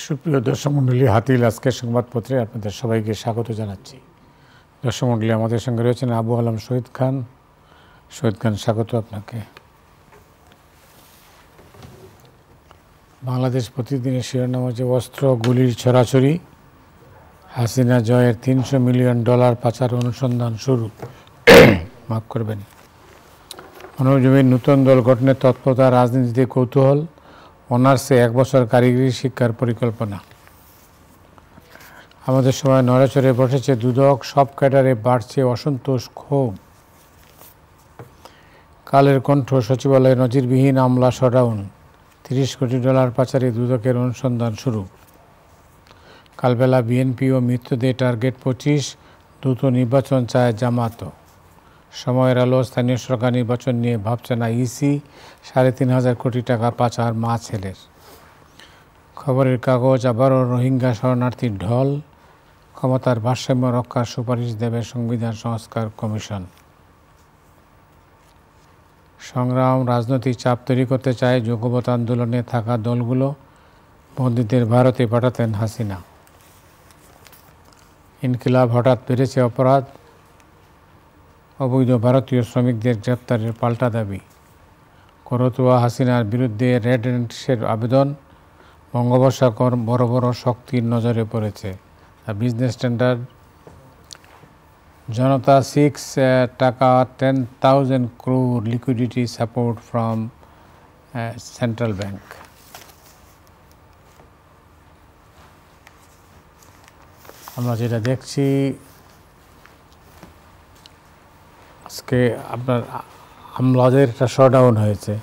সুপ্রিয় দর্শক মণ্ডলী, হাতিল আজকের সংবাদপত্রে আপনাদের সবাইকে স্বাগত জানাচ্ছি। দর্শক মণ্ডলী, আমাদের সঙ্গে রয়েছেন আবু আলম শহীদ খান। শহীদ খান, স্বাগত আপনাকে। বাংলাদেশ প্রতিদিনের শিরোনাম হচ্ছে অস্ত্র গুলির ছড়াছড়ি, হাসিনা জয়ের $300 মিলিয়ন পাচার অনুসন্ধান শুরু। মাফ করবেন। মানবজমিন নতুন দল গঠনের তৎপরতা, রাজনীতিতে কৌতূহল, অনার্সে 1 বছর কারিগরি শিক্ষার পরিকল্পনা। আমাদের সময় নড়াচড়ে বসেছে দুদক, সব ক্যাডারে বাড়ছে অসন্তোষ, ক্ষোভ। কালের কণ্ঠ, সচিবালয়ে নজিরবিহীন আমলা শটডাউন, $30 কোটি পাচারে দুদকের অনুসন্ধান শুরু। কালবেলা বিএনপি ও মিত্রদের টার্গেট 25, দ্রুত নির্বাচন চায় জামাত। সময়ের আলো, স্থানীয় সরকার নির্বাচন নিয়ে ভাবছে না ইসি, 3,500 কোটি টাকা পাচার মা ছেলের। খবরের কাগজ, আবারও রোহিঙ্গা শরণার্থীর ঢল, ক্ষমতার ভারসাম্য রক্ষার সুপারিশ দেবে সংবিধান সংস্কার কমিশন। সংগ্রাম, রাজনৈতিক চাপ তৈরি করতে চায় যোগ্যতা আন্দোলনে থাকা দলগুলো, বন্দীদের ভারতে পাঠাতেন হাসিনা। ইনকিলাব, হঠাৎ বেড়েছে অপরাধ, অবৈধ ভারতীয় শ্রমিকদের গ্রেপ্তারের পাল্টা দাবি। করতোয়া হাসিনার বিরুদ্ধে রেড নোটিশের আবেদন, বঙ্গোপসাগর বড় বড় শক্তির নজরে পড়েছে। বিজনেস স্ট্যান্ডার্ড, জনতা 6 টাকা 10,000 crore liquidity support from central bank. আমরা যেটা দেখছি আজকে, আপনার আমলাদের একটা শটডাউন হয়েছে,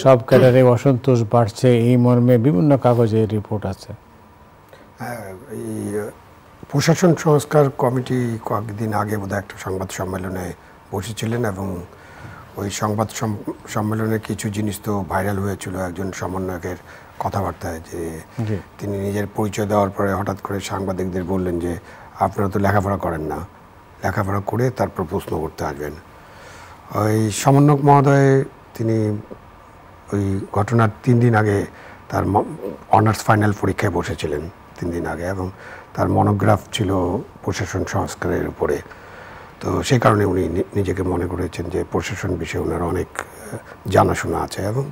সব ক্যাডারে অসন্তোষ বাড়ছে, এই মর্মে বিভিন্ন কাগজে রিপোর্ট আছে। এই প্রশাসন সংস্কার কমিটি কয়েকদিন আগে বোধহয় একটা সংবাদ সম্মেলনে বসেছিলেন এবং ওই সংবাদ সম্মেলনে কিছু জিনিস তো ভাইরাল হয়েছিল একজন সমন্বয়কের কথাবার্তায়, যে তিনি নিজের পরিচয় দেওয়ার পরে হঠাৎ করে সাংবাদিকদের বললেন যে আপনারা তো লেখাপড়া করেন না, লেখাপড়া করে তারপর প্রশ্ন করতে আসবেন। ওই সমন্বয়ক মহোদয় তিনি ওই ঘটনার 3 দিন আগে তার অনার্স ফাইনাল পরীক্ষায় বসেছিলেন 3 দিন আগে, এবং তার মনোগ্রাফ ছিল প্রশাসন সংস্কারের উপরে। তো সেই কারণে উনি নিজেকে মনে করেছেন যে প্রশাসন বিষয়ে ওনার অনেক জানাশোনা আছে। এবং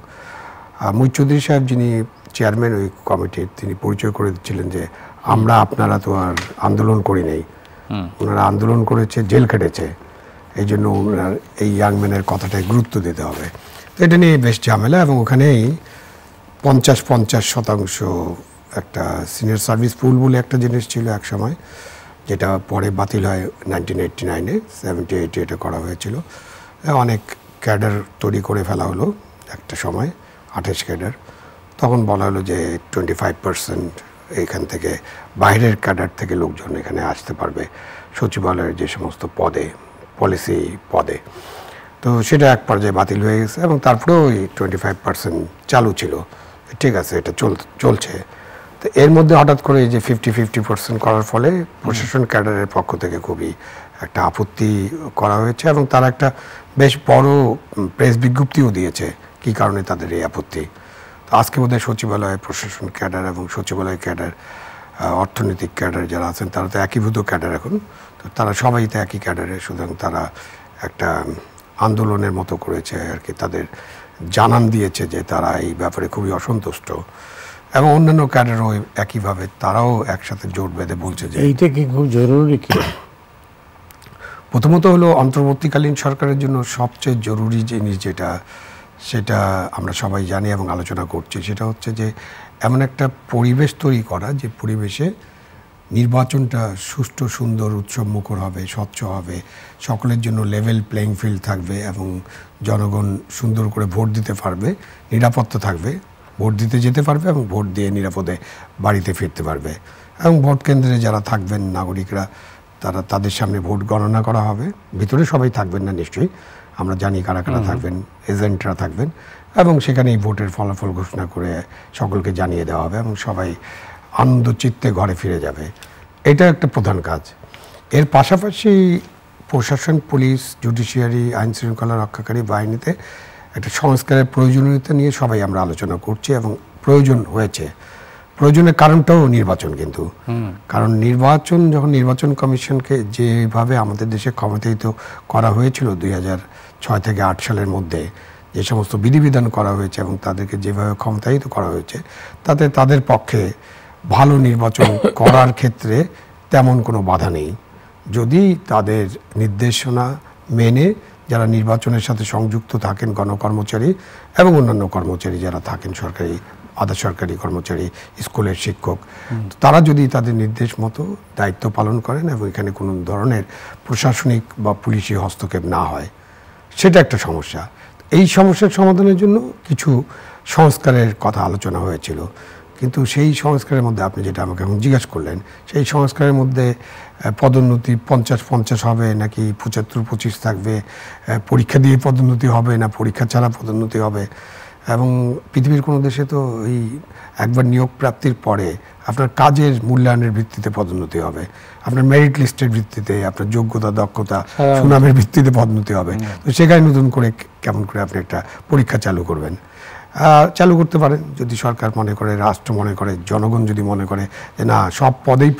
মুহিত চৌধুরী সাহেব, যিনি চেয়ারম্যান ওই কমিটির, তিনি পরিচয় করে দিচ্ছিলেন যে আপনারা তো আর আন্দোলন করি নেই, ওনারা আন্দোলন করেছে, জেল কেটেছে, এই জন্য ওনার এই ইয়াংম্যানের কথাটায় গুরুত্ব দিতে হবে। তো এটা নিয়ে বেশ ঝামেলা, এবং ওখানেই 50-50% একটা সিনিয়র সার্ভিস পুল বলে একটা জিনিস ছিল এক সময়, যেটা পরে বাতিল হয় 1989-এ, 78-এ এটা করা হয়েছিল। অনেক ক্যাডার তৈরি করে ফেলা হলো একটা সময়, 28 ক্যাডার। তখন বলা হলো যে 25% এইখান থেকে বাইরের ক্যাডার থেকে লোকজন এখানে আসতে পারবে সচিবালয়ের যে সমস্ত পদে, পলিসি পদে। তো সেটা এক পর্যায়ে বাতিল হয়ে গেছে, এবং তারপরেও ওই 25% চালু ছিল। ঠিক আছে, এটা চলছে। তো এর মধ্যে হঠাৎ করে এই যে 50% করার ফলে প্রশাসন ক্যাডারের পক্ষ থেকে খুবই একটা আপত্তি করা হয়েছে, এবং তারা একটা বেশ বড় প্রেস বিজ্ঞপ্তিও দিয়েছে কী কারণে তাদের এই আপত্তি। তো আজকে বোধহয় সচিবালয় প্রশাসন ক্যাডার এবং সচিবালয় ক্যাডার, অর্থনৈতিক ক্যাডার যারা আছেন তারা তো একীভূত ক্যাডার এখন, তো তারা সবাই তো একই ক্যাডারে, সুতরাং তারা একটা আন্দোলনের মতো করেছে আর কি, তাদের জানান দিয়েছে যে তারা এই ব্যাপারে খুবই অসন্তুষ্ট, এবং অন্যান্য ক্যাডারও একইভাবে তারাও একসাথে জোট বেঁধে বলছে যে এইটা কি খুব জরুরি। কি প্রথমত হলো অন্তর্বর্তীকালীন সরকারের জন্য সবচেয়ে জরুরি জিনিস সেটা আমরা সবাই জানি এবং আলোচনা করছি, সেটা হচ্ছে যে এমন একটা পরিবেশ তৈরি করা যে পরিবেশে নির্বাচনটা সুষ্ঠু, সুন্দর, উৎসবমুখর হবে, স্বচ্ছ হবে, সকলের জন্য লেভেল প্লেইং ফিল্ড থাকবে, এবং জনগণ সুন্দর করে ভোট দিতে পারবে, নিরাপত্তা থাকবে, ভোট দিতে যেতে পারবে এবং ভোট দিয়ে নিরাপদে বাড়িতে ফিরতে পারবে। এবং ভোট কেন্দ্রে যারা থাকবেন নাগরিকরা, তাদের সামনে ভোট গণনা করা হবে। ভিতরে সবাই থাকবেন না নিশ্চয়ই, আমরা জানি কারা কারা থাকবেন, এজেন্টরা থাকবেন, এবং সেখানেই ভোটের ফলাফল ঘোষণা করে সকলকে জানিয়ে দেওয়া হবে, এবং সবাই আনন্দ চিত্তে ঘরে ফিরে যাবে। এটা একটা প্রধান কাজ। এর পাশাপাশি প্রশাসন, পুলিশ, জুডিশিয়ারি, আইন শৃঙ্খলা রক্ষাকারী বাহিনীতে একটা সংস্কারের প্রয়োজনীয়তা নিয়ে সবাই আমরা আলোচনা করছি, এবং প্রয়োজন হয়েছে। প্রয়োজনের কারণটাও নির্বাচন, কিন্তু কারণ যখন নির্বাচন কমিশনকে যেভাবে আমাদের দেশে ক্ষমতায়িত করা হয়েছিল 2006 থেকে 8 সালের মধ্যে, যে সমস্ত বিধিবিধান করা হয়েছে এবং তাদেরকে যেভাবে ক্ষমতায়িত করা হয়েছে, তাতে তাদের পক্ষে ভালো নির্বাচন করার ক্ষেত্রে তেমন কোনো বাধা নেই, যদি তাদের নির্দেশনা মেনে যারা নির্বাচনের সাথে সংযুক্ত থাকেন, গণকর্মচারী এবং অন্যান্য কর্মচারী যারা থাকেন, সরকারি আধা সরকারি কর্মচারী, স্কুলের শিক্ষক, তারা যদি তাদের নির্দেশ মতো দায়িত্ব পালন করেন এবং এখানে কোনো ধরনের প্রশাসনিক বা পুলিশি হস্তক্ষেপ না হয়, সেটা একটা সমস্যা। এই সমস্যার সমাধানের জন্য কিছু সংস্কারের কথা আলোচনা হয়েছিল, কিন্তু সেই সংস্কারের মধ্যে আপনি যেটা আমাকে এখন জিজ্ঞাসা করলেন, সেই সংস্কারের মধ্যে পদোন্নতি 50-50 হবে নাকি 75-25 থাকবে, পরীক্ষা দিয়ে পদোন্নতি হবে না পরীক্ষা ছাড়া পদোন্নতি হবে, এবং পৃথিবীর কোনো দেশে তো এই একবার নিয়োগ প্রাপ্তির পরে আপনার কাজের মূল্যায়নের ভিত্তিতে পদোন্নতি হবে, আপনার মেরিট লিস্টের ভিত্তিতে, আপনার যোগ্যতা, দক্ষতা, সুনামের ভিত্তিতে পদোন্নতি হবে। তো সেখানে নতুন করে কেমন করে আপনি একটা পরীক্ষা চালু করবেন? চালু করতে পারেন যদি সরকার মনে করে, রাষ্ট্র মনে করে, জনগণ যদি মনে করে যে না, সব পদেই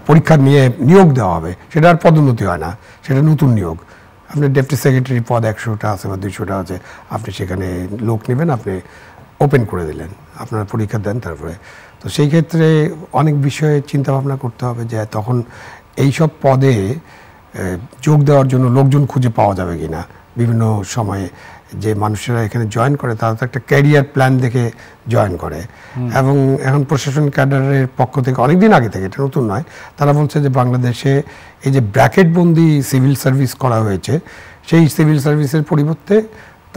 পরীক্ষা নিয়ে নিয়োগ দেওয়া হবে, সেটা আর পদোন্নতি হয় না, সেটা নতুন নিয়োগ। আপনি ডেপুটি সেক্রেটারি পদ 100টা আছে বা 200টা আছে, আপনি সেখানে লোক নেবেন, আপনি ওপেন করে দিলেন, আপনারা পরীক্ষা দেন তারপরে। তো সেই ক্ষেত্রে অনেক বিষয়ে চিন্তা ভাবনা করতে হবে যে তখন এইসব পদে যোগ দেওয়ার জন্য লোকজন খুঁজে পাওয়া যাবে কিনা। বিভিন্ন সময়ে যে মানুষেরা এখানে জয়েন করে তারা তো একটা ক্যারিয়ার প্ল্যান দেখে জয়েন করে, এবং এখন প্রশাসন ক্যাডারের পক্ষ থেকে অনেকদিন আগে থেকে, এটা নতুন নয়, তারা বলছে যে বাংলাদেশে এই যে ব্র্যাকেটবন্দি সিভিল সার্ভিস করা হয়েছে, সেই সিভিল সার্ভিসের পরিবর্তে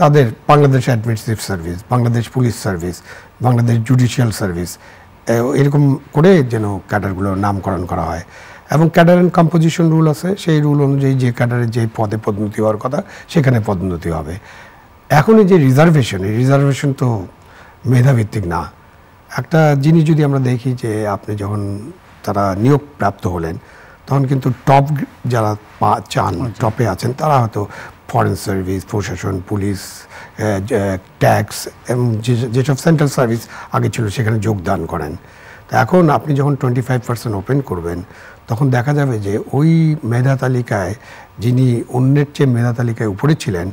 তাদের Bangladesh administrative service, Bangladesh police service, Bangladesh judicial service, এরকম করে যেন ক্যাডারগুলোর নামকরণ করা হয়। এবং ক্যাডার অ্যান্ড কম্পোজিশন রুল আছে, সেই রুল অনুযায়ী যে ক্যাডারের যে পদে পদোন্নতি হওয়ার কথা সেখানে পদোন্নতি হবে। এখন এই যে রিজার্ভেশন তো মেধাভিত্তিক না। একটা জিনিস যদি আমরা দেখি যে আপনি যখন তারা নিয়োগ প্রাপ্ত হলেন, তখন কিন্তু টপ যারা চান, টপে আছেন, তারা হয়তো ফরেন সার্ভিস, প্রশাসন, পুলিশ, ট্যাক্স এবং যেসব সেন্ট্রাল সার্ভিস আগে ছিল সেখানে যোগদান করেন। তো এখন আপনি যখন 25% ওপেন করবেন, তখন দেখা যাবে যে ওই মেধা তালিকায় যিনি অন্যের চেয়ে মেধা তালিকায় উপরে ছিলেন,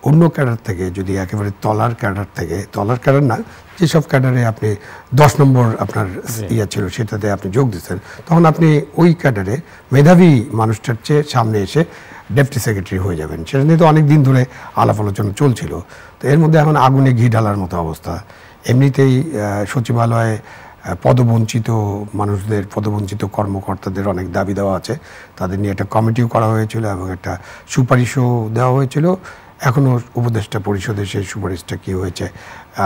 অন্য ক্যাডার থেকে যদি একেবারে তলার ক্যাডার না, যেসব ক্যাডারে আপনি 10 নম্বর আপনার ছিল সেটাতে আপনি যোগ দিচ্ছেন, তখন আপনি ওই ক্যাডারে মেধাবী মানুষটার চেয়ে সামনে এসে ডেপুটি সেক্রেটারি হয়ে যাবেন। সেটা নিয়ে তো অনেক দিন ধরে আলাপ আলোচনা চলছিল। তো এর মধ্যে এখন আগুনে ঘি ঢালার মতো অবস্থা। এমনিতেই সচিবালয়ে পদবঞ্চিত মানুষদের, পদবঞ্চিত কর্মকর্তাদের অনেক দাবি দেওয়া আছে, তাদের নিয়ে একটা কমিটিও করা হয়েছিল এবং একটা সুপারিশও দেওয়া হয়েছিল। এখনও উপদেষ্টা পরিষদে সেই সুপারিশটা কী হয়েছে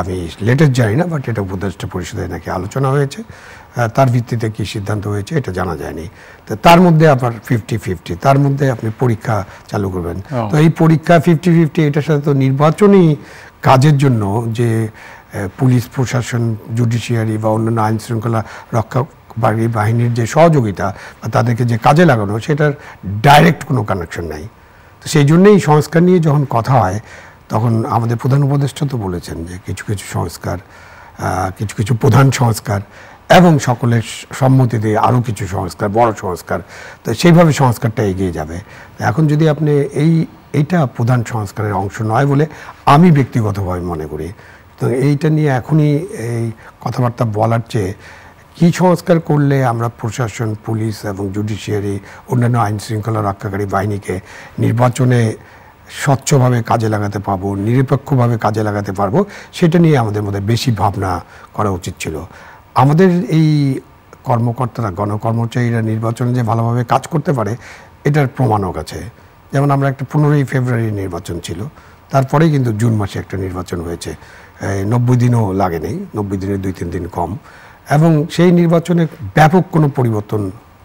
আমি লেটেস্ট জানি না, বাট এটা উপদেষ্টা পরিষদে নাকি আলোচনা হয়েছে, তার ভিত্তিতে কী সিদ্ধান্ত হয়েছে এটা জানা যায়নি। তো তার মধ্যে আবার 50-50, তার মধ্যে আপনি পরীক্ষা চালু করবেন। তো এই পরীক্ষা 50-50 এটার সাথে তো নির্বাচনী কাজের জন্য যে পুলিশ, প্রশাসন, জুডিশিয়ারি বা অন্যান্য আইন শৃঙ্খলা রক্ষাকারী বাহিনীর যে সহযোগিতা বা তাদেরকে যে কাজে লাগানো, সেটার ডাইরেক্ট কোনো কানেকশন নাই। তো সেই জন্যেই সংস্কার নিয়ে যখন কথা হয়, তখন আমাদের প্রধান উপদেষ্টা তো বলেছেন যে কিছু কিছু সংস্কার, কিছু প্রধান সংস্কার এবং সকলের সম্মতিতে আরও কিছু সংস্কার, বড় সংস্কার, তো সেইভাবে সংস্কারটা এগিয়ে যাবে। এখন যদি আপনি এইটা প্রধান সংস্কারের অংশ নয় বলে আমি ব্যক্তিগতভাবে মনে করি। তো এইটা নিয়ে এখনই এই কথাবার্তা বলার চেয়ে কী সংস্কার করলে আমরা প্রশাসন, পুলিশ এবং জুডিশিয়ারি, অন্যান্য আইন শৃঙ্খলা রক্ষাকারী বাহিনীকে নির্বাচনে স্বচ্ছভাবে কাজে লাগাতে পারবো, নিরপেক্ষভাবে কাজে লাগাতে পারবো, সেটা নিয়ে আমাদের মধ্যে বেশি ভাবনা করা উচিত ছিল। আমাদের এই কর্মকর্তারা, গণকর্মচারীরা নির্বাচনে যে ভালোভাবে কাজ করতে পারে এটার প্রমাণও আছে। যেমন আমরা একটা 15ই ফেব্রুয়ারি নির্বাচন ছিল, তারপরেই কিন্তু জুন মাসে একটা নির্বাচন হয়েছে, 90 দিনও লাগে নেই, 90 দিনের 2-3 দিন কম, এবং সেই নির্বাচনে ব্যাপক কোনো পরিবর্তন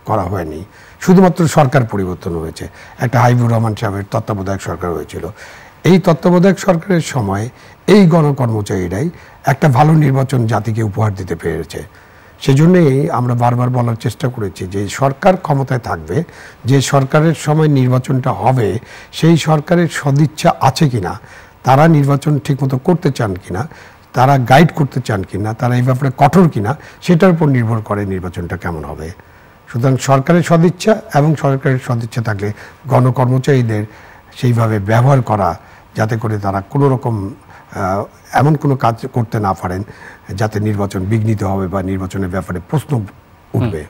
করা হয়নি, শুধুমাত্র সরকার পরিবর্তন হয়েছে। একটা হাবিবুর রহমান সাহেবের তত্ত্বাবধায়ক সরকার হয়েছিল। এই তত্ত্বাবধায়ক সরকারের সময় এই গণকর্মচারীরাই একটা ভালো নির্বাচন জাতিকে উপহার দিতে পেরেছে। সেজন্যই আমরা বারবার বলার চেষ্টা করেছি যে সরকার ক্ষমতায় থাকবে, যে সরকারের সময় নির্বাচনটা হবে সেই সরকারের সদিচ্ছা আছে কিনা, তারা নির্বাচন ঠিকমতো করতে চান কিনা, তারা গাইড করতে চান কিনা, তারা এই ব্যাপারে কঠোর কিনা, সেটার উপর নির্ভর করে নির্বাচনটা কেমন হবে। সুতরাং সরকারের সদিচ্ছা এবং সরকারের সদিচ্ছা থাকলে গণকর্মচারীদের সেইভাবে ব্যবহার করা, যাতে করে তারা কোনো রকম এমন কোনো কাজ করতে না পারেন যাতে নির্বাচন বিঘ্নিত হবে বা নির্বাচনের ব্যাপারে প্রশ্ন উঠবে।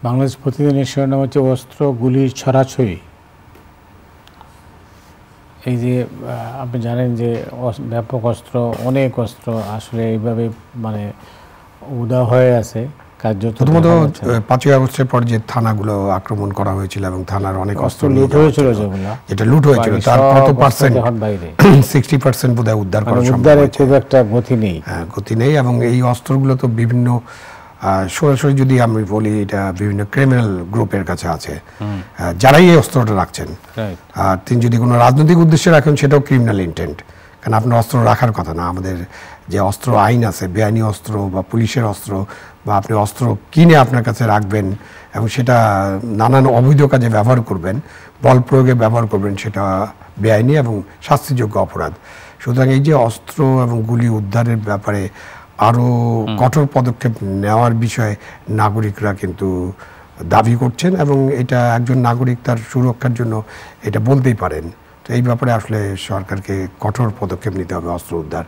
বাংলাদেশ প্রতিদিনের শিরোনাম হচ্ছে অস্ত্র গুলির ছড়াছড়ি। এই যে আপনি জানেন যে ব্যাপক অস্ত্র, অনেক অস্ত্র আসলে এইভাবে মানে উদা হয়ে আছে। প্রথমত 5ই আগস্টের পর যে থানাগুলো আক্রমণ করা হয়েছিল এবং থানার অনেক অস্ত্র লুট হয়েছিল, যেটা লুট হয়েছিল তার কত পার্সেন্ট, 60% বোধহয় উদ্ধার করা সম্ভব হয়েছে। খুব একটা গতি নেই, গতি নেই। এবং এই অস্ত্রগুলো তো বিভিন্ন সরাসরি যদি আমি বলি, এটা বিভিন্ন ক্রিমিনাল গ্রুপের কাছে আছে যারাই এই অস্ত্রটা রাখছেন। আর তিনি যদি কোনো রাজনৈতিক উদ্দেশ্যে রাখেন, সেটাও ক্রিমিনাল ইন্টেন্ট, কারণ আপনার অস্ত্র রাখার কথা না। আমাদের যে অস্ত্র আইন আছে, বেআইনি অস্ত্র বা পুলিশের অস্ত্র, বা আপনি অস্ত্র কিনে আপনার কাছে রাখবেন এবং সেটা নানান অবৈধ কাজে ব্যবহার করবেন, বল প্রয়োগে ব্যবহার করবেন, সেটা বেআইনি এবং শাস্তিযোগ্য অপরাধ। সুতরাং এই যে অস্ত্র এবং গুলি উদ্ধারের ব্যাপারে আরও কঠোর পদক্ষেপ নেওয়ার বিষয়ে নাগরিকরা কিন্তু দাবি করছেন, এবং এটা একজন নাগরিক তার সুরক্ষার জন্য এটা বলতেই পারেন। তো এই ব্যাপারে আসলে সরকারকে কঠোর পদক্ষেপ নিতে হবে অস্ত্র উদ্ধার।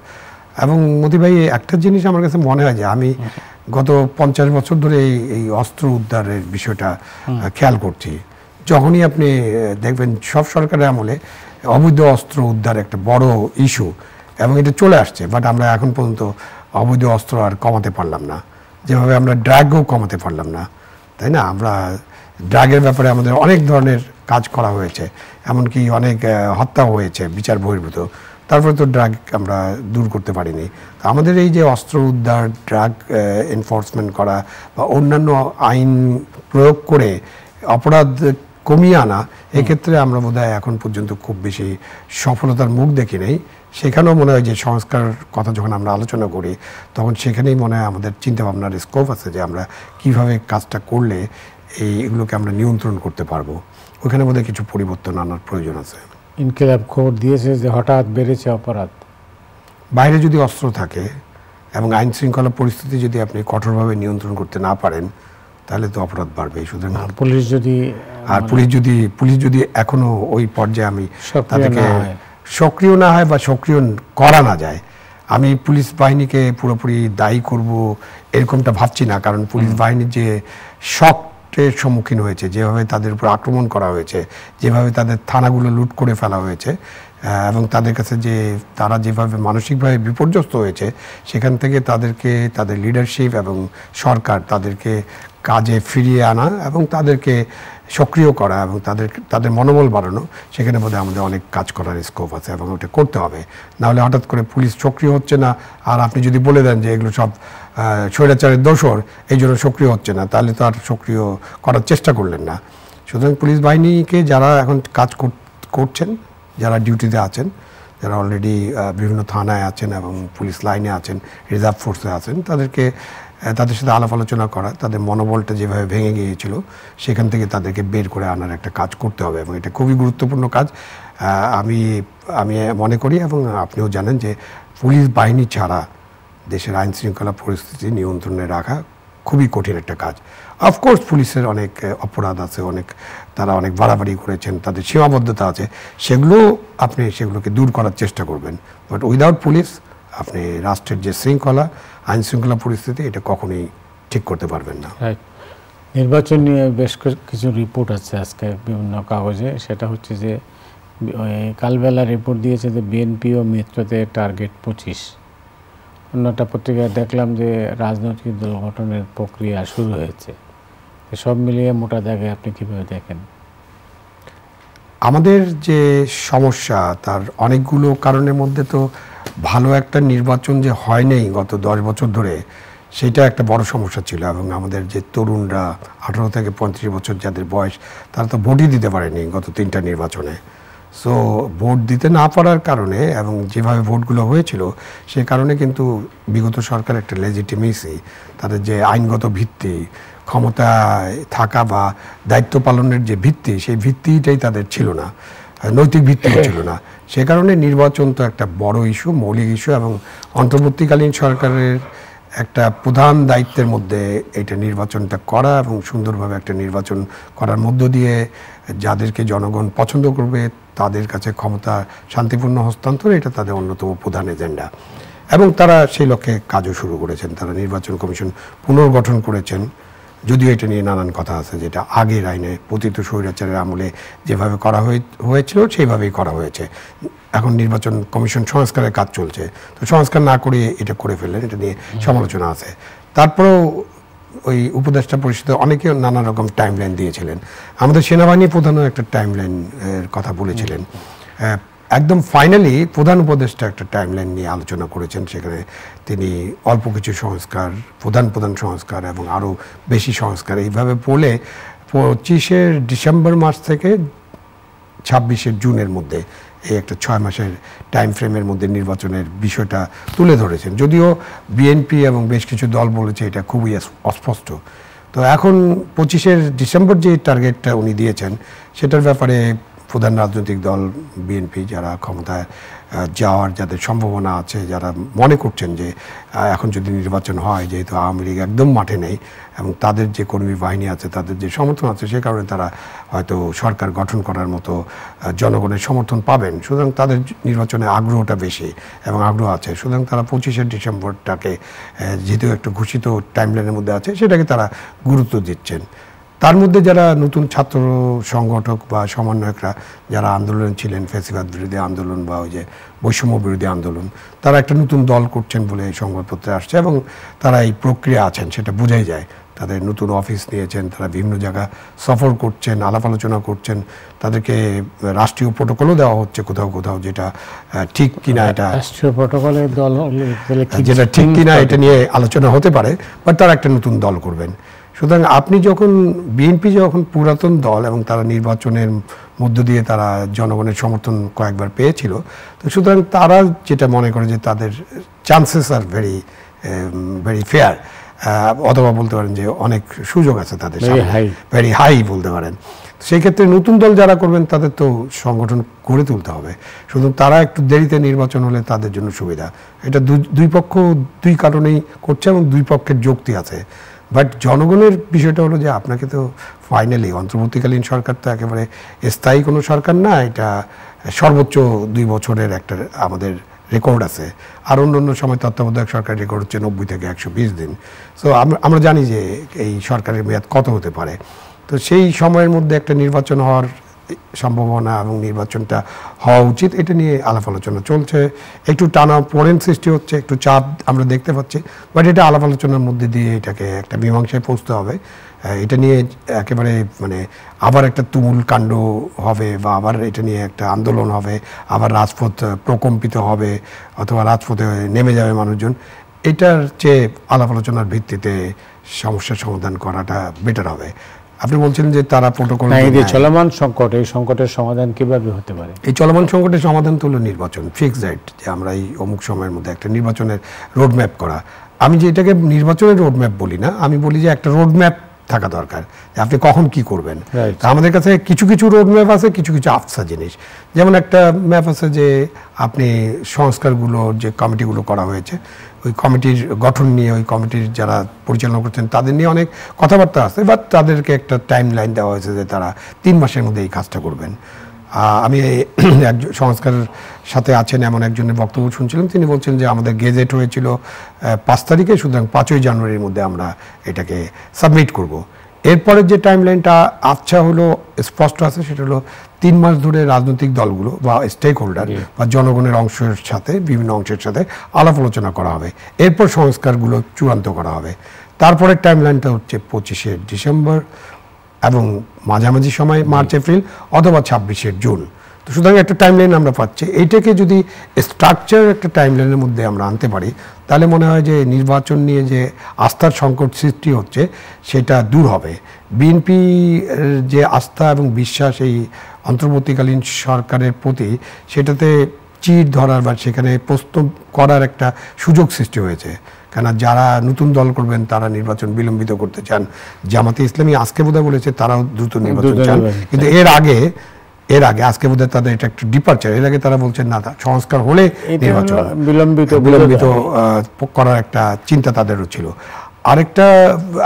এবং মোদি ভাই, একটা জিনিস আমার কাছে মনে হয় যে আমি গত 50 বছর ধরে এই অস্ত্র উদ্ধারের বিষয়টা খেয়াল করছি। যখনই আপনি দেখবেন সব সরকারের আমলে অবৈধ অস্ত্র উদ্ধার একটা বড় ইস্যু, এবং এটা চলে আসছে, বাট আমরা এখন পর্যন্ত অবৈধ অস্ত্র আর কমাতে পারলাম না, যেভাবে আমরা ড্রাগও কমাতে পারলাম না, তাই না? আমরা ড্রাগের ব্যাপারে আমাদের অনেক ধরনের কাজ করা হয়েছে, এমনকি অনেক হত্যা হয়েছে বিচার বহির্ভূত, তারপরে তো ড্রাগ আমরা দূর করতে পারিনি। তো আমাদের এই যে অস্ত্র উদ্ধার, ড্রাগ এনফোর্সমেন্ট করা বা অন্যান্য আইন প্রয়োগ করে অপরাধ কমিয়ে আনা, এক্ষেত্রে আমরা বোধহয় এখন পর্যন্ত খুব বেশি সফলতার মুখ দেখি নেই। সেখানেও মনে হয় যে সংস্কার কথা যখন আমরা আলোচনা করি, তখন সেখানেই মনে হয় আমাদের চিন্তাভাবনার স্কোপ আছে যে আমরা কিভাবে কাজটা করলে এগুলোকে আমরা নিয়ন্ত্রণ করতে পারবো। ওইখানে বোধহয় কিছু পরিবর্তন আনার প্রয়োজন আছে। ইনকিলাব খবর দিয়েছে যে হঠাৎ বেড়েছে অপরাধ। বাইরে যদি অস্ত্র থাকে এবং আইন শৃঙ্খলা পরিস্থিতি যদি আপনি কঠোরভাবে নিয়ন্ত্রণ করতে না পারেন, তাহলে তো অপরাধ বাড়বে। সুতরাং পুলিশ যদি এখনো ওই পর্যায়ে আমি তাদেরকে সক্রিয় না হয় বা সক্রিয় করা না যায়, আমি পুলিশ বাহিনীকে পুরোপুরি দায়ী করব এরকমটা ভাবছি না। কারণ পুলিশ বাহিনীর যে শকের সম্মুখীন হয়েছে, যেভাবে তাদের উপর আক্রমণ করা হয়েছে, যেভাবে তাদের থানাগুলো লুট করে ফেলা হয়েছে, এবং তাদের কাছে যে তারা যেভাবে মানসিকভাবে বিপর্যস্ত হয়েছে, সেখান থেকে তাদেরকে তাদের লিডারশিপ এবং সরকার তাদেরকে কাজে ফিরিয়ে আনা এবং তাদেরকে সক্রিয় করা এবং তাদের মনোবল বাড়ানো, সেখানে বোধহয় আমাদের অনেক কাজ করার স্কোপ আছে এবং ওটা করতে হবে। নাহলে হঠাৎ করে পুলিশ সক্রিয় হচ্ছে না, আর আপনি যদি বলে দেন যে এগুলো সব স্বৈরাচারের দোষর, এই জন্য সক্রিয় হচ্ছে না, তাহলে তো আর সক্রিয় করার চেষ্টা করলেন না। সুতরাং পুলিশ বাহিনীকে যারা এখন কাজ করছেন, যারা ডিউটিতে আছেন, যারা অলরেডি বিভিন্ন থানায় আছেন এবং পুলিশ লাইনে আছেন, রিজার্ভ ফোর্সে আছেন, তাদের সাথে আলাপ আলোচনা করা, তাদের মনোবলটা যেভাবে ভেঙে গিয়েছিল সেখান থেকে তাদেরকে বের করে আনার একটা কাজ করতে হবে, এবং এটা খুবই গুরুত্বপূর্ণ কাজ। আমি মনে করি এবং আপনিও জানেন যে পুলিশ বাহিনী ছাড়া দেশের আইন শৃঙ্খলা পরিস্থিতি নিয়ন্ত্রণে রাখা খুবই কঠিন একটা কাজ। অফকোর্স পুলিশের অনেক অপরাধ আছে, তারা অনেক বাড়াবাড়ি করেছেন, তাদের সীমাবদ্ধতা আছে, সেগুলোকে দূর করার চেষ্টা করবেন। বাট উইদাউট পুলিশ আপনি রাষ্ট্রের যে শৃঙ্খলা, আইন শৃঙ্খলা পরিস্থিতি, এটা কখনোই ঠিক করতে পারবেন না। নির্বাচন নিয়ে বেশ কিছু রিপোর্ট আছে আজকে বিভিন্ন কাগজে। সেটা হচ্ছে যে কালবেলা রিপোর্ট দিয়েছে যে বিএনপি ও মিত্রতে টার্গেট 25। অন্যটা পত্রিকায় দেখলাম যে রাজনৈতিক দল গঠনের প্রক্রিয়া শুরু হয়েছে। সব মিলিয়ে মোটা দাগে আপনি কীভাবে দেখেন? আমাদের যে সমস্যা, তার অনেকগুলো কারণের মধ্যে তো ভালো একটা নির্বাচন যে হয় নাই গত 10 বছর ধরে, সেটা একটা বড় সমস্যা ছিল। এবং আমাদের যে তরুণরা 18 থেকে 35 বছর যাদের বয়স, তারা তো ভোটই দিতে পারেনি গত 3টা নির্বাচনে। সো ভোট দিতে না পারার কারণে এবং যেভাবে ভোটগুলো হয়েছিল, সে কারণে কিন্তু বিগত সরকার একটা লেজিটিমেসি, তাদের যে আইনগত ভিত্তি, ক্ষমতায় থাকা বা দায়িত্ব পালনের যে ভিত্তি, সেই ভিত্তিটাই তাদের ছিল না। নৈতিক ভিত্তিও ছিল না। সে কারণে নির্বাচন তো একটা বড় ইস্যু, মৌলিক ইস্যু, এবং অন্তর্বর্তীকালীন সরকারের একটা প্রধান দায়িত্বের মধ্যে এটা নির্বাচনটা করা এবং সুন্দরভাবে একটা নির্বাচন করার মধ্য দিয়ে যাদেরকে জনগণ পছন্দ করবে তাদের কাছে ক্ষমতা শান্তিপূর্ণ হস্তান্তর, এটা তাদের অন্যতম প্রধান এজেন্ডা। এবং তারা সেই লক্ষ্যে কাজও শুরু করেছেন। তারা নির্বাচন কমিশন পুনর্গঠন করেছেন, যদিও এটা নিয়ে নানান কথা আছে, যেটা আগের আইনে পতিত স্বৈরাচারের আমলে যেভাবে করা হয়েছিল সেইভাবেই করা হয়েছে। এখন নির্বাচন কমিশন সংস্কারের কাজ চলছে, তো সংস্কার না করে এটা করে ফেললেন, এটা নিয়ে সমালোচনা আছে। তারপরেও ওই উপদেষ্টা পরিষদে অনেকে নানা রকম টাইমলাইন দিয়েছিলেন। আমাদের সেনাবাহিনী প্রধানও একটা টাইমলাইন এর কথা বলেছিলেন। একদম ফাইনালি প্রধান উপদেষ্টা একটা টাইমলাইন নিয়ে আলোচনা করেছেন, সেখানে তিনি অল্প কিছু সংস্কার, প্রধান সংস্কার এবং আরও বেশি সংস্কার এইভাবে বলে 25শে ডিসেম্বর মাস থেকে 26শে জুনের মধ্যে এই একটা 6 মাসের টাইম ফ্রেমের মধ্যে নির্বাচনের বিষয়টা তুলে ধরেছেন। যদিও বিএনপি এবং বেশ কিছু দল বলেছে এটা খুবই অস্পষ্ট। তো এখন 25শে ডিসেম্বর যে টার্গেটটা উনি দিয়েছেন সেটার ব্যাপারে প্রধান রাজনৈতিক দল বিএনপি, যারা ক্ষমতায় যাওয়ার যাদের সম্ভাবনা আছে, যারা মনে করছেন যে এখন যদি নির্বাচন হয়, যেহেতু আওয়ামী লীগ একদম মাঠে নেই এবং তাদের যে কর্মী বাহিনী আছে, তাদের যে সমর্থন আছে, সে কারণে তারা হয়তো সরকার গঠন করার মতো জনগণের সমর্থন পাবেন। সুতরাং তাদের নির্বাচনে আগ্রহটা বেশি এবং আগ্রহ আছে। সুতরাং তারা 25শে ডিসেম্বরটাকে যেহেতু একটু ঘোষিত টাইমলাইনের মধ্যে আছে, সেটাকে তারা গুরুত্ব দিচ্ছেন। তার মধ্যে যারা নতুন ছাত্র সংগঠক বা সমন্বয়করা যারা আন্দোলনে ছিলেন, ফ্যাসিবাদ বিরোধী আন্দোলন বা ওই যে বৈষম্য বিরোধী আন্দোলন, তারা একটা নতুন দল করছেন বলে এই সংবাদপত্রে আসছে এবং তারা এই প্রক্রিয়া আছেন সেটা বোঝাই যায়। তাদের নতুন অফিস নিয়েছেন, তারা বিভিন্ন জায়গা সফর করছেন, আলাপ আলোচনা করছেন, তাদেরকে রাষ্ট্রীয় প্রোটোকলও দেওয়া হচ্ছে কোথাও কোথাও, যেটা ঠিক কিনা, এটা রাষ্ট্রীয় প্রোটোকলের দল যেটা ঠিক কিনা এটা নিয়ে আলোচনা হতে পারে, বাট তারা একটা নতুন দল করবেন। সুতরাং আপনি যখন বিএনপি যখন পুরাতন দল এবং তারা নির্বাচনের মধ্য দিয়ে তারা জনগণের সমর্থন কয়েকবার পেয়েছিল, তো সুতরাং তারা যেটা মনে করে যে তাদের চান্সেস আর ভেরি ফেয়ার, অথবা বলতে পারেন যে অনেক সুযোগ আছে তাদের, ভেরি হাই বলতে পারেন। সেই ক্ষেত্রে নতুন দল যারা করবেন তাদের তো সংগঠন গড়ে তুলতে হবে। শুধু তারা একটু দেরিতে নির্বাচন হলে তাদের জন্য সুবিধা। এটা দুই পক্ষ দুই কারণেই করছে এবং দুই পক্ষের যুক্তি আছে। বাট জনগণের বিষয়টা হলো যে আপনাকে তো ফাইনালি অন্তর্বর্তীকালীন সরকার তো একেবারে স্থায়ী কোনো সরকার না, এটা সর্বোচ্চ 2 বছরের একটা আমাদের রেকর্ড আছে। আর অন্য সময় তত্ত্বাবধায়ক সরকার রেকর্ড হচ্ছে 90 থেকে 120 দিন। সো আমরা জানি যে এই সরকারের মেয়াদ কত হতে পারে। তো সেই সময়ের মধ্যে একটা নির্বাচন হওয়ার সম্ভাবনা এবং নির্বাচনটা হওয়া উচিত, এটা নিয়ে আলাপ আলোচনা চলছে। একটু টানা পড়েন সৃষ্টি হচ্ছে, একটু চাপ আমরা দেখতে পাচ্ছি, বাট এটা আলাপ আলোচনার মধ্যে দিয়ে এটাকে একটা মীমাংসায় পৌঁছতে হবে। এটা নিয়ে একেবারে মানে আবার একটা তুমুল কাণ্ড হবে বা আবার এটা নিয়ে একটা আন্দোলন হবে, আবার রাজপথ প্রকম্পিত হবে অথবা রাজপথে নেমে যাবে মানুষজন, এটার চেয়ে আলাপ আলোচনার ভিত্তিতে সমস্যার সমাধান করাটা বেটার হবে। আপনি বলছেন যে তারা প্রোটোকল, চলমান সংকট, এই সংকটের সমাধান কিভাবে হতে পারে? এই চলমান সংকটের সমাধান তো হলো নির্বাচন, ফিক্স রাইট, যে আমরা এই অমুক সময়ের মধ্যে একটা নির্বাচনের রোডম্যাপ করা। আমি যে এটাকে নির্বাচনের রোডম্যাপ বলি না, আমি বলি যে একটা রোডম্যাপ থাকা দরকার, যে আপনি কখন কি করবেন। আমাদের কাছে কিছু কিছু রোডম্যাপ আছে, কিছু কিছু আফসা জিনিস। যেমন একটা ম্যাপ আছে যে আপনি সংস্কারগুলো যে কমিটিগুলো করা হয়েছে, ওই কমিটির গঠন নিয়ে, ওই কমিটির যারা পরিচালনা করছেন তাদের নিয়ে অনেক কথাবার্তা আছে, বাট তাদেরকে একটা টাইম লাইন দেওয়া হয়েছে যে তারা 3 মাসের মধ্যে এই কাজটা করবেন। আমি একজন সংস্কার সাথে আছেন এমন একজনের বক্তব্য শুনছিলাম, তিনি বলছেন যে আমাদের গেজেট হয়েছিল 5 তারিখে, সুতরাং 5ই জানুয়ারির মধ্যে আমরা এটাকে সাবমিট করব। এরপরে যে টাইম লাইনটা আচ্ছা হলো স্পষ্ট আছে, সেটা হলো 3 মাস ধরে রাজনৈতিক দলগুলো বা স্টেক হোল্ডার বা জনগণের অংশের সাথে, বিভিন্ন অংশের সাথে আলাপ আলোচনা করা হবে, এরপর সংস্কারগুলো চূড়ান্ত করা হবে। তারপরে টাইম লাইনটা হচ্ছে 25শে ডিসেম্বর এবং মাঝামাঝি সময় মার্চ এপ্রিল অথবা 26শে জুন। তো সুতরাং একটা টাইমলাইন আমরা পাচ্ছি। এইটাকে যদি স্ট্রাকচার একটা টাইমলাইনের মধ্যে আমরা আনতে পারি, তাহলে মনে হয় যে নির্বাচন নিয়ে যে আস্থার সংকট সৃষ্টি হচ্ছে সেটা দূর হবে। বিএনপি যে আস্থা এবং বিশ্বাস এই অন্তর্বর্তীকালীন সরকারের প্রতি, সেটাতে চির ধরার বা সেখানে প্রস্তুত করার একটা সুযোগ সৃষ্টি হয়েছে। কেন যারা নতুন দল করবেন তারা নির্বাচন বিলম্বিত করতে চান। জামাতে ইসলামী আজকে বোধহয় বলেছে তারাও দ্রুত নির্বাচন চান, কিন্তু এর আগে এর আগে, আজকে বোধহয় তাদের এটা একটু ডিপারচার, এর আগে তারা বলছেন না সংস্কার হলে নির্বাচন, বিলম্বিত করার একটা চিন্তা তাদেরও ছিল।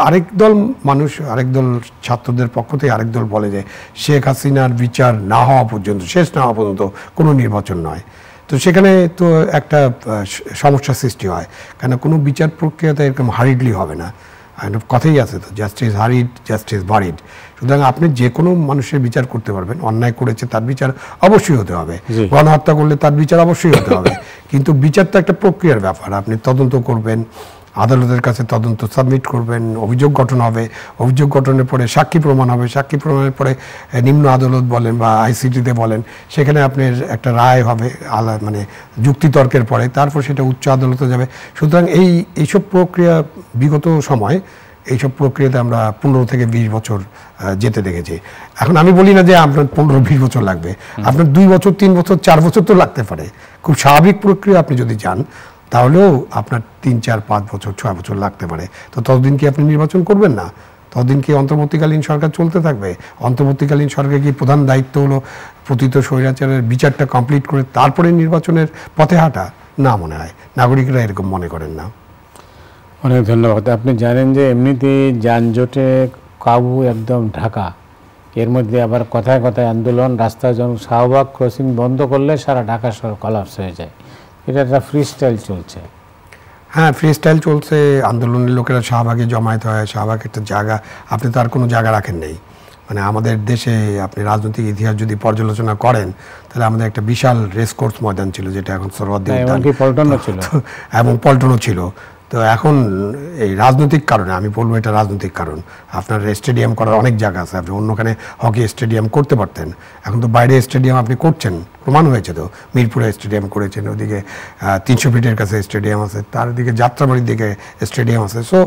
আরেক দল মানুষ, আরেক দল ছাত্রদের পক্ষ থেকে আরেক দল বলে যে শেখ হাসিনার বিচার না হওয়া পর্যন্ত, শেষ না হওয়া পর্যন্ত কোনো নির্বাচন নয়। তো সেখানে তো একটা সমস্যা সৃষ্টি হয়, কেন কোনো বিচার প্রক্রিয়াতে এরকম হারিডলি হবে না, কথাই আছে তো, জাস্টিস হারিড জাস্টিস বারিড। সুতরাং আপনি যে কোনো মানুষের বিচার করতে পারবেন, অন্যায় করেছে তার বিচার অবশ্যই হতে হবে, গণহত্যা করলে তার বিচার অবশ্যই হতে হবে, কিন্তু বিচার তো একটা প্রক্রিয়ার ব্যাপার। আপনি তদন্ত করবেন, আদালতের কাছে তদন্ত সাবমিট করবেন, অভিযোগ গঠন হবে, অভিযোগ গঠনের পরে সাক্ষী প্রমাণ হবে, সাক্ষী প্রমাণের পরে নিম্ন আদালত বলেন বা আইসিটিতে বলেন, সেখানে আপনার একটা রায় হবে মানে যুক্তিতর্কের পরে, তারপর সেটা উচ্চ আদালতে যাবে। সুতরাং এইসব প্রক্রিয়া বিগত সময়, এইসব প্রক্রিয়াতে আমরা 15 থেকে 20 বছর যেতে দেখেছি। এখন আমি বলি না যে আপনার 15-20 বছর লাগবে, আপনার 2 বছর 3 বছর 4 বছর তো লাগতে পারে। খুব স্বাভাবিক প্রক্রিয়া আপনি যদি যান তাহলেও আপনার 3, 4, 5 বছর 6 বছর লাগতে পারে। তো ততদিন কি আপনি নির্বাচন করবেন না? ততদিন কি অন্তর্বর্তীকালীন সরকার চলতে থাকবে? অন্তর্বর্তীকালীন সরকারের কি প্রধান দায়িত্ব হলো পতিত স্বৈরাচারের বিচারটা কমপ্লিট করে তারপরে নির্বাচনের পথে হাঁটা? না, মনে হয় নাগরিকরা এরকম মনে করেন না। অনেক ধন্যবাদ। আপনি জানেন যে এমনিতেই যানজটে কাবু একদম ঢাকা, এর মধ্যে আবার কথায় কথায় আন্দোলন, রাস্তায় যখন শাহবাগ ক্রসিং বন্ধ করলে সারা ঢাকা শহর কলাপস হয়ে যায়। এটা একটা ফ্রি স্টাইল চলছে। হ্যাঁ, ফ্রি স্টাইল চলছে। আন্দোলনের লোকেরা শাহবাগে জমায়েত হয়, শাহবাগ একটা জায়গা, আপনি তো আর কোনো জায়গা রাখেন নেই। মানে আমাদের দেশে আপনি রাজনৈতিক ইতিহাস যদি পর্যালোচনা করেন তাহলে আমাদের একটা বিশাল রেসকোর্স ময়দান ছিল, যেটা এখন সরওয়ার্দী উদ্যান, এবং পল্টনও ছিল। তো এখন এই রাজনৈতিক কারণে, আমি বলবো এটা রাজনৈতিক কারণ, আপনার স্টেডিয়াম করার অনেক জায়গা আছে, আপনি অন্যখানে হকি স্টেডিয়াম করতে পারতেন, এখন তো বাইরে স্টেডিয়াম আপনি করছেন, প্রমাণ হয়েছে তো, মিরপুরে স্টেডিয়াম করেছেন, ওদিকে 300 ফিটের কাছে স্টেডিয়াম আছে, তার দিকে যাত্রাবাড়ির দিকে স্টেডিয়াম আছে, সো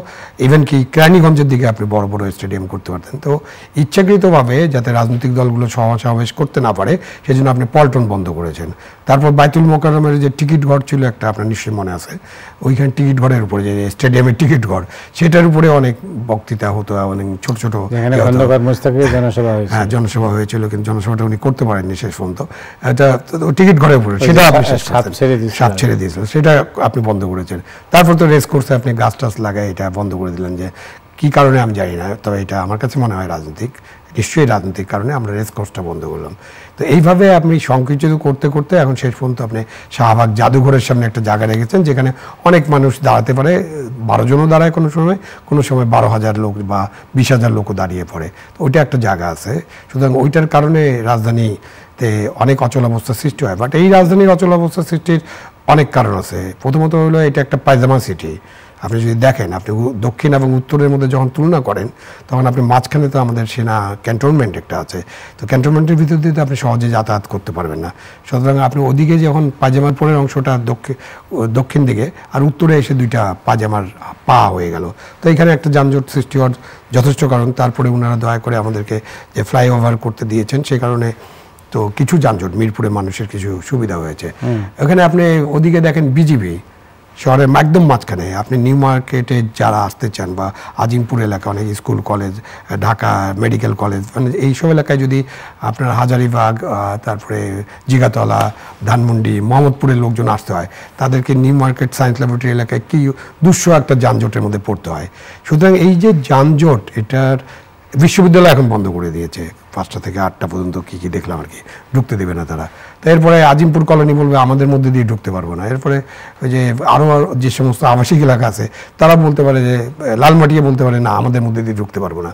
ইভেন কি কেরানীগঞ্জের দিকে আপনি বড় বড় স্টেডিয়াম করতে পারতেন। তো ইচ্ছাকৃতভাবে যাতে রাজনৈতিক দলগুলো সমাবেশ করতে না পারে সেজন্য আপনি পল্টন বন্ধ করেছেন। তারপর বাইতুল মোকাররমের যে টিকিট ঘর ছিল একটা, আপনার নিশ্চয়ই মনে আছে, ওইখানে টিকিট ঘরের উপরে যে স্টেডিয়ামের টিকিট ঘর, সেটার উপরে অনেক বক্তৃতা হতো, অনেক ছোট ছোট জনসভা হয়েছিল, কিন্তু জনসভাটা উনি করতে পারেননি শেষ পর্যন্ত। এটা টিকিট ঘরের উপরে, সেটা আপনি সাপ ছেড়ে দিয়েছিল, সেটা আপনি বন্ধ করেছেন। তারপর তো রেস কোর্সে আপনি গাছ টাছ লাগায় এটা বন্ধ করে দিলেন, যে কি কারণে আমি জানি না, তবে এটা আমার কাছে মনে হয় রাজনৈতিক, নিশ্চয়ই রাজনৈতিক কারণে আমরা রেস কোর্সটা বন্ধ করলাম। তো এইভাবে আপনি সংকুচিত করতে করতে এখন শেষ পর্যন্ত আপনি শাহবাগ জাদুঘরের সামনে একটা জায়গা রেখেছেন, যেখানে অনেক মানুষ দাঁড়াতে পারে, 12 জনও দাঁড়ায় কোনো সময় 12,000 লোক বা 20,000 লোকও দাঁড়িয়ে পড়ে। তো ওইটা একটা জায়গা আছে, সুতরাং ওইটার কারণে রাজধানীতে অনেক অচলাবস্থা সৃষ্টি হয়। বাট এই রাজধানীর অচলাবস্থা সৃষ্টির অনেক কারণ আছে। প্রথমত হলো এটা একটা পায়জামা সিটি। আপনি যদি দেখেন, আপনি দক্ষিণ এবং উত্তরের মধ্যে যখন তুলনা করেন তখন আপনি মাঝখানে তো আমাদের সেনা ক্যান্টনমেন্ট একটা আছে, তো ক্যান্টনমেন্টের ভিতর দিয়ে তো আপনি সহজে যাতায়াত করতে পারবেন না। সুতরাং আপনি ওদিকে যখন পায়জামার পরের অংশটা দক্ষিণ দিকে, আর উত্তরে এসে 2টা পায়জামার পা হয়ে গেল, তো এখানে একটা যানজট সৃষ্টি হওয়ার যথেষ্ট কারণ। তারপরে ওনারা দয়া করে আমাদেরকে যে ফ্লাইওভার করতে দিয়েছেন, সেই কারণে তো কিছু যানজট, মিরপুরে মানুষের কিছু সুবিধা হয়েছে। এখানে আপনি ওদিকে দেখেন বিজিবি শহরের একদম মাঝখানে, আপনি নিউ মার্কেটে যারা আসতে চান বা আজিমপুর এলাকা, অনেক school college, Dhaka medical college, মানে এইসব এলাকায় যদি আপনার হাজারিবাগ, তারপরে জিগাতলা, ধানমন্ডি, মোহাম্মদপুরের লোকজন আসতে হয়, তাদেরকে নিউ মার্কেট সায়েন্স ল্যাবরেটরি এলাকায় কি দুঃস্ব একটা যানজটের মধ্যে পড়তে হয়। সুতরাং এই যে যানজট, এটার বিশ্ববিদ্যালয় এখন বন্ধ করে দিয়েছে 5টা থেকে 8টা পর্যন্ত, কি দেখলাম আর কি, ঢুকতে দেবে না তারা। তো এরপরে আজিমপুর কলোনি বলবে আমাদের মধ্যে দিয়ে ঢুকতে পারবো না। এরপরে ওই যে আরও যে সমস্ত আবাসিক এলাকা আছে তারা বলতে পারে, যে লালমাটিয়া বলতে পারে না আমাদের মধ্যে দিয়ে ঢুকতে পারবো না।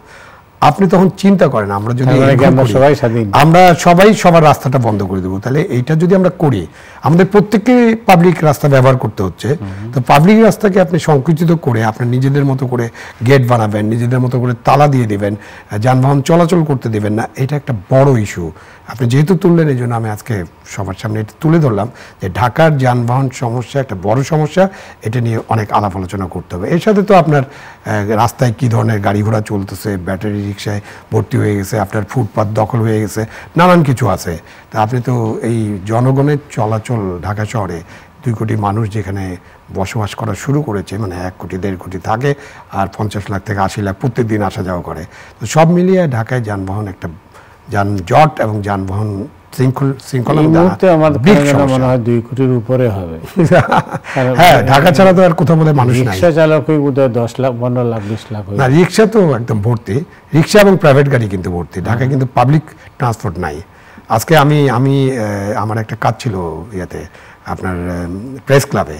আপনি তখন চিন্তা করেন, আমরা যদি আমরা সবাই সবার রাস্তাটা বন্ধ করে দেবো, তাহলে এইটা যদি আমরা করি, আমাদের প্রত্যেককে পাবলিক রাস্তা ব্যবহার করতে হচ্ছে, তো পাবলিক রাস্তাকে আপনি সংকুচিত করে আপনার নিজেদের মতো করে গেট বানাবেন, নিজেদের মতো করে তালা দিয়ে দেবেন, যানবাহন চলাচল করতে দেবেন না, এটা একটা বড় ইস্যু। আপনি যেহেতু তুললেন, এই জন্য আমি আজকে সবার সামনে এটা তুলে ধরলাম যে ঢাকার যানবাহন সমস্যা একটা বড় সমস্যা, এটা নিয়ে অনেক আলাপ আলোচনা করতে হবে। এর সাথে তো আপনার রাস্তায় কী ধরনের গাড়ি ঘোড়া চলতেছে, ব্যাটারি রিক্সায় ভর্তি হয়ে গেছে, আপনার ফুটপাত দখল হয়ে গেছে, নানান কিছু আছে। তা আপনি তো এই জনগণের চলাচল, ঢাকা শহরে 2 কোটি মানুষ যেখানে বসবাস করা শুরু করেছে, মানে 1 কোটি 1.5 কোটি থাকে, আর 50 লাখ থেকে 80 লাখ প্রত্যেক দিন আসা যাওয়া করে, তো সব মিলিয়ে ঢাকায় যানবাহন একটা যানজট এবং যানবাহন শৃঙ্খলা এই মুহূর্তে আমার big কেন সমস্যা। মনে হয় 2 কোটির উপরে হবে। হ্যাঁ, ঢাকা ছাড়া তো আর কোথাও বোধহয় মানুষ নাই। রিক্সা চালকই বোধহয় 10 লাখ 15 লাখ 20 লাখ হয়ে না, রিক্সা তো একদম ভর্তি, রিক্সা এবং প্রাইভেট গাড়ি কিন্তু ভর্তি। ঢাকায় কিন্তু পাবলিক ট্রান্সপোর্ট নাই। আজকে আমার একটা কাজ ছিল ইয়েতে আপনার প্রেস ক্লাবে,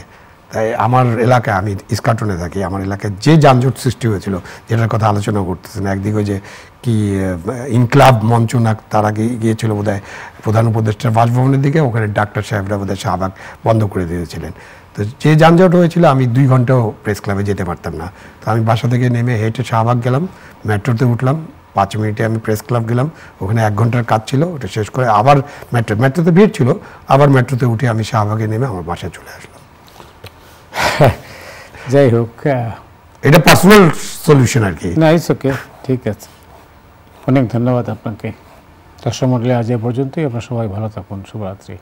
তাই আমার এলাকায়, আমি ইস্কাটনে থাকি, আমার এলাকায় যে যানজট সৃষ্টি হয়েছিল যেটার কথা আলোচনা করতেছেন, একদিকে ওই যে কি ইনক্লাব মঞ্চ না তার আগে গিয়েছিল বোধহয় প্রধান উপদেষ্টার বাসভবনের দিকে, ওখানে ডাক্তার সাহেবরা বোধহয় শাহবাগ বন্ধ করে দিয়েছিলেন। তো যে যানজট হয়েছিল আমি 2 ঘন্টাও প্রেস ক্লাবে যেতে পারতাম না। তো আমি বাসা থেকে নেমে হেঁটে শাহবাগ গেলাম, মেট্রোতে উঠলাম, 5 মিনিটে আমি প্রেস ক্লাব গেলাম, ওখানে 1 ঘন্টার কাজ ছিল, ওটা শেষ করে আবার মেট্রোতে ভিড় ছিল, আবার মেট্রোতে উঠে আমি শাহবাগে নেমে আমার বাসায় চলে আসলাম। যাই হোক, এটা পার্সোনাল সলিউশন আর কি। না ইটস ওকে, ঠিক আছে। অনেক ধন্যবাদ আপনাকে। দর্শক মণ্ডলী, আজ এ পর্যন্তই। আপনারা সবাই ভালো থাকুন। শুভরাত্রি।